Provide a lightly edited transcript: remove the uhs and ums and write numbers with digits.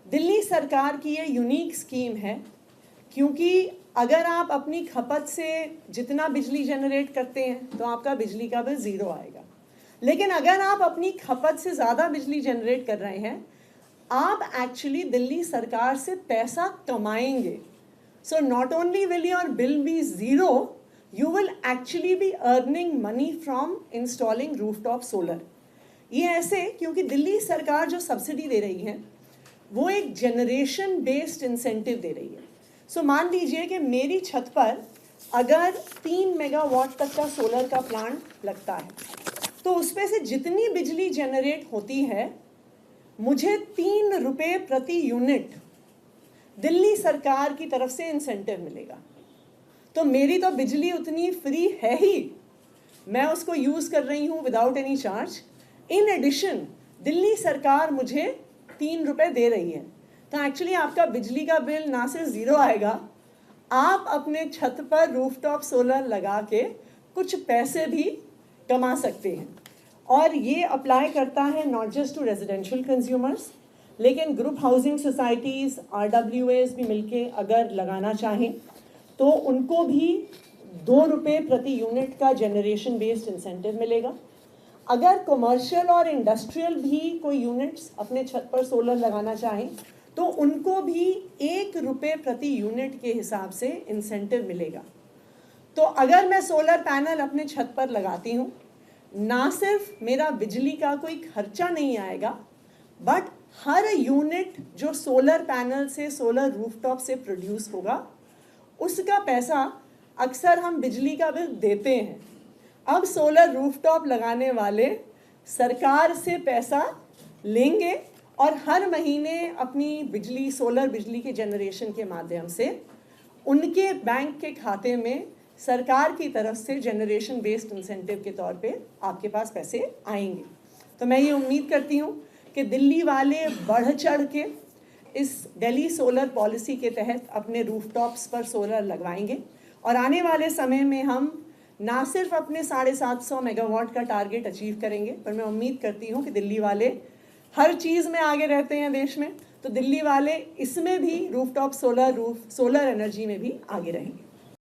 दिल्ली सरकार की ये यूनिक स्कीम है, क्योंकि अगर आप अपनी खपत से जितना बिजली जनरेट करते हैं तो आपका बिजली का बिल ज़ीरो आएगा, लेकिन अगर आप अपनी खपत से ज़्यादा बिजली जनरेट कर रहे हैं आप एक्चुअली दिल्ली सरकार से पैसा कमाएंगे. So not only will your bill be zero, you will actually be earning money from installing rooftop solar. ये ऐसे क्योंकि दिल्ली सरकार जो सब्सिडी दे रही है वो एक जनरेशन बेस्ड इंसेंटिव दे रही है. सो मान लीजिए कि मेरी छत पर अगर 3 मेगावाट तक का सोलर का प्लांट लगता है तो उसमें से जितनी बिजली जनरेट होती है मुझे 3 रुपये प्रति यूनिट दिल्ली सरकार की तरफ से इंसेंटिव मिलेगा. तो मेरी तो बिजली उतनी फ्री है ही, मैं उसको यूज़ कर रही हूँ without any charge. In addition Delhi सरकार मुझे 3 रुपये दे रही है. तो एक्चुअली आपका बिजली का बिल ना सिर्फ ज़ीरो आएगा, आप अपने छत पर रूफटॉप सोलर लगा के कुछ पैसे भी कमा सकते हैं. और ये अप्लाई करता है not just to residential consumers, लेकिन ग्रुप हाउसिंग सोसाइटीज़, RWAs भी मिलके अगर लगाना चाहें तो उनको भी 2 रुपये प्रति यूनिट का जनरेशन बेस्ड इंसेंटिव मिलेगा. अगर कमर्शियल और इंडस्ट्रियल भी कोई यूनिट्स अपने छत पर सोलर लगाना चाहें तो उनको भी 1 रुपये प्रति यूनिट के हिसाब से इंसेंटिव मिलेगा. तो अगर मैं सोलर पैनल अपने छत पर लगाती हूँ, ना सिर्फ मेरा बिजली का कोई खर्चा नहीं आएगा, बट हर यूनिट जो सोलर पैनल से, सोलर रूफटॉप से प्रोड्यूस होगा उसका पैसा अक्सर हम बिजली का बिल देते हैं. अब सोलर रूफटॉप लगाने वाले सरकार से पैसा लेंगे और हर महीने अपनी बिजली, सोलर बिजली के जनरेशन के माध्यम से उनके बैंक के खाते में सरकार की तरफ से जनरेशन बेस्ड इंसेंटिव के तौर पे आपके पास पैसे आएंगे. तो मैं ये उम्मीद करती हूँ कि दिल्ली वाले बढ़ चढ़ के इस दिल्ली सोलर पॉलिसी के तहत अपने रूफटॉप्स पर सोलर लगवाएंगे और आने वाले समय में हम ना सिर्फ अपने 750 मेगावाट का टारगेट अचीव करेंगे, पर मैं उम्मीद करती हूँ कि दिल्ली वाले हर चीज़ में आगे रहते हैं देश में, तो दिल्ली वाले इसमें भी रूफटॉप सोलर एनर्जी में भी आगे रहेंगे.